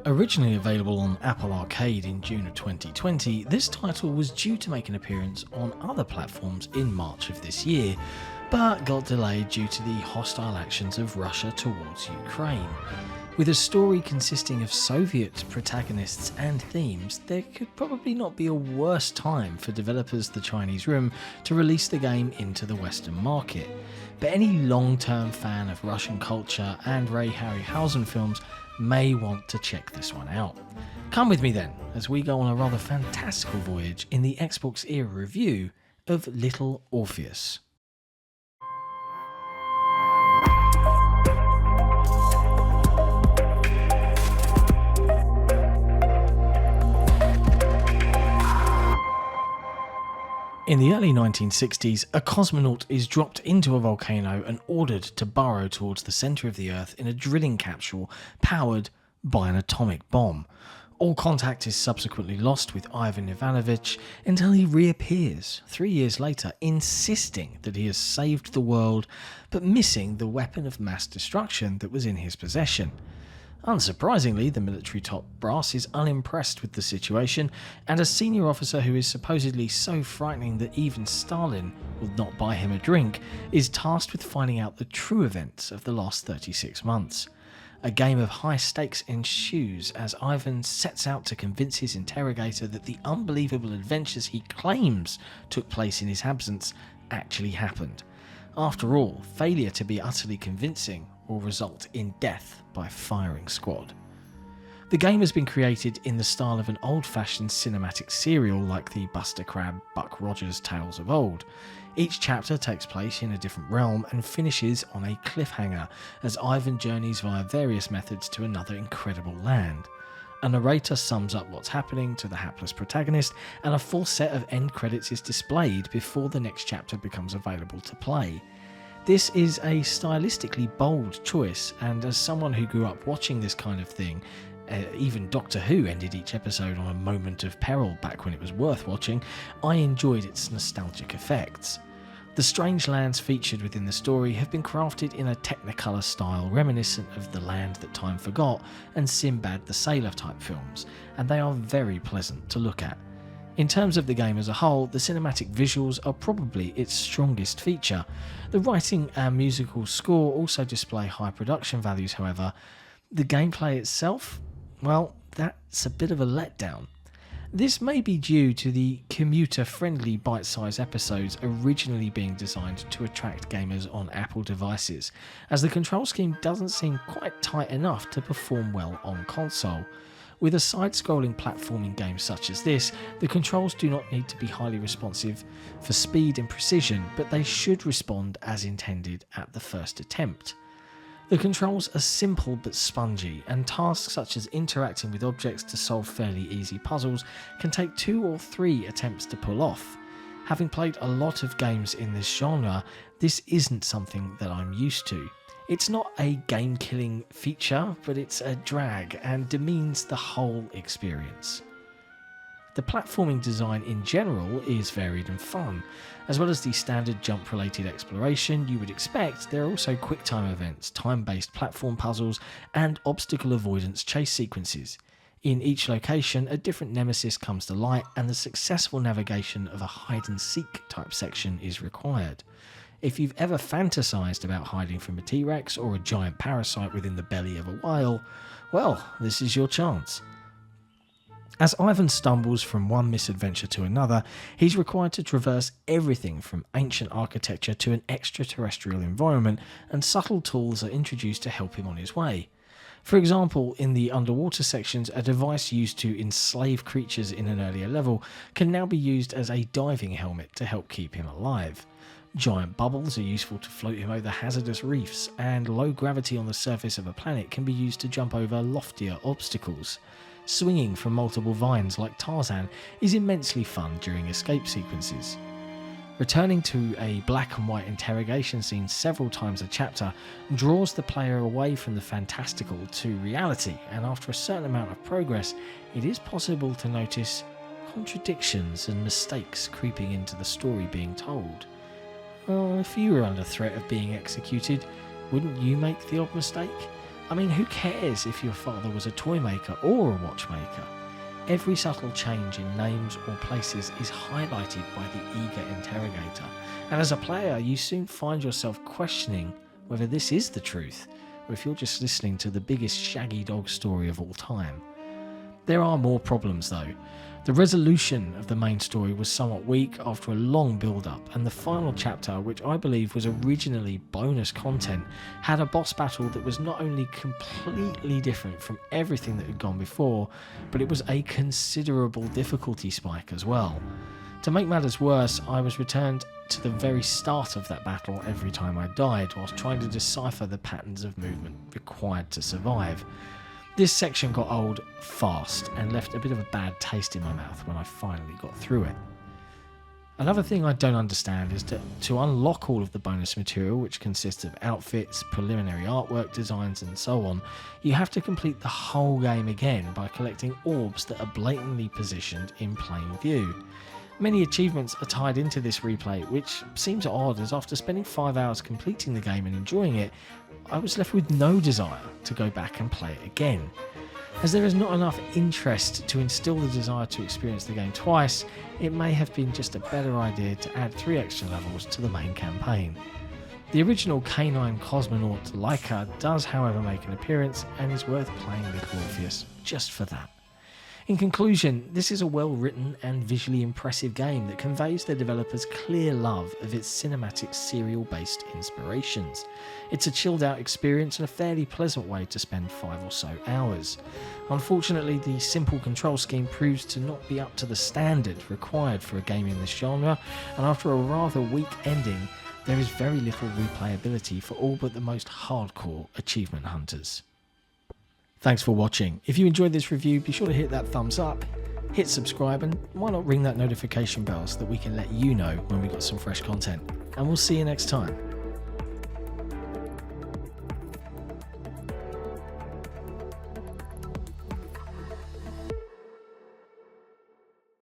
Originally available on Apple Arcade in June of 2020, this title was due to make an appearance on other platforms in March of this year, but got delayed due to the hostile actions of Russia towards Ukraine. With a story consisting of Soviet protagonists and themes, there could probably not be a worse time for developers The Chinese Room to release the game into the Western market. But any long-term fan of Russian culture and Ray Harryhausen films may want to check this one out. Come with me then, as we go on a rather fantastical voyage in the XboxEra review of Little Orpheus. In the early 1960s, a cosmonaut is dropped into a volcano and ordered to burrow towards the centre of the Earth in a drilling capsule powered by an atomic bomb. All contact is subsequently lost with Ivan Ivanovich until he reappears 3 years later, insisting that he has saved the world, but missing the weapon of mass destruction that was in his possession. Unsurprisingly, the military top brass is unimpressed with the situation, and a senior officer who is supposedly so frightening that even Stalin will not buy him a drink is tasked with finding out the true events of the last 36 months. A game of high stakes ensues as Ivan sets out to convince his interrogator that the unbelievable adventures he claims took place in his absence actually happened. After all, failure to be utterly convincing will result in death by firing squad. The game has been created in the style of an old-fashioned cinematic serial like the Buster Crabbe, Buck Rogers tales of old. Each chapter takes place in a different realm and finishes on a cliffhanger as Ivan journeys via various methods to another incredible land. A narrator sums up what's happening to the hapless protagonist, and a full set of end credits is displayed before the next chapter becomes available to play. This is a stylistically bold choice, and as someone who grew up watching this kind of thing, even Doctor Who ended each episode on a moment of peril back when it was worth watching, I enjoyed its nostalgic effects. The strange lands featured within the story have been crafted in a Technicolor style reminiscent of The Land That Time Forgot and Sinbad the Sailor type films, and they are very pleasant to look at. In terms of the game as a whole, the cinematic visuals are probably its strongest feature. The writing and musical score also display high production values, however. The gameplay itself, well, that's a bit of a letdown. This may be due to the commuter-friendly bite-sized episodes originally being designed to attract gamers on Apple devices, as the control scheme doesn't seem quite tight enough to perform well on console. With a side-scrolling platforming game such as this, the controls do not need to be highly responsive for speed and precision, but they should respond as intended at the first attempt. The controls are simple but spongy, and tasks such as interacting with objects to solve fairly easy puzzles can take 2 or 3 attempts to pull off. Having played a lot of games in this genre, this isn't something that I'm used to. It's not a game-killing feature, but it's a drag and demeans the whole experience. The platforming design in general is varied and fun. As well as the standard jump-related exploration you would expect, there are also quick-time events, time-based platform puzzles, and obstacle avoidance chase sequences. In each location, a different nemesis comes to light, and the successful navigation of a hide-and-seek type section is required. If you've ever fantasized about hiding from a T-Rex or a giant parasite within the belly of a whale, well, this is your chance. As Ivan stumbles from one misadventure to another, he's required to traverse everything from ancient architecture to an extraterrestrial environment, and subtle tools are introduced to help him on his way. For example, in the underwater sections, a device used to enslave creatures in an earlier level can now be used as a diving helmet to help keep him alive. Giant bubbles are useful to float him over hazardous reefs, and low gravity on the surface of a planet can be used to jump over loftier obstacles. Swinging from multiple vines like Tarzan is immensely fun during escape sequences. Returning to a black and white interrogation scene several times a chapter draws the player away from the fantastical to reality, and after a certain amount of progress, it is possible to notice contradictions and mistakes creeping into the story being told. Well, if you were under threat of being executed, wouldn't you make the odd mistake? I mean, who cares if your father was a toy maker or a watchmaker? Every subtle change in names or places is highlighted by the eager interrogator, and as a player you soon find yourself questioning whether this is the truth, or if you're just listening to the biggest shaggy dog story of all time. There are more problems though. The resolution of the main story was somewhat weak after a long build-up, and the final chapter, which I believe was originally bonus content, had a boss battle that was not only completely different from everything that had gone before, but it was a considerable difficulty spike as well. To make matters worse, I was returned to the very start of that battle every time I died, whilst trying to decipher the patterns of movement required to survive. This section got old fast and left a bit of a bad taste in my mouth when I finally got through it. Another thing I don't understand is that to unlock all of the bonus material, which consists of outfits, preliminary artwork designs and so on, you have to complete the whole game again by collecting orbs that are blatantly positioned in plain view. Many achievements are tied into this replay, which seems odd, as after spending 5 hours completing the game and enjoying it, I was left with no desire to go back and play it again. As there is not enough interest to instill the desire to experience the game twice, it may have been just a better idea to add 3 extra levels to the main campaign. The original canine cosmonaut Clarke does however make an appearance and is worth playing with Orpheus just for that. In conclusion, this is a well-written and visually impressive game that conveys the developer's clear love of its cinematic serial-based inspirations. It's a chilled-out experience and a fairly pleasant way to spend 5 or so hours. Unfortunately, the simple control scheme proves to not be up to the standard required for a game in this genre, and after a rather weak ending, there is very little replayability for all but the most hardcore achievement hunters. Thanks for watching. If you enjoyed this review, be sure to hit that thumbs up, hit subscribe, and why not ring that notification bell so that we can let you know when we got some fresh content. And we'll see you next time.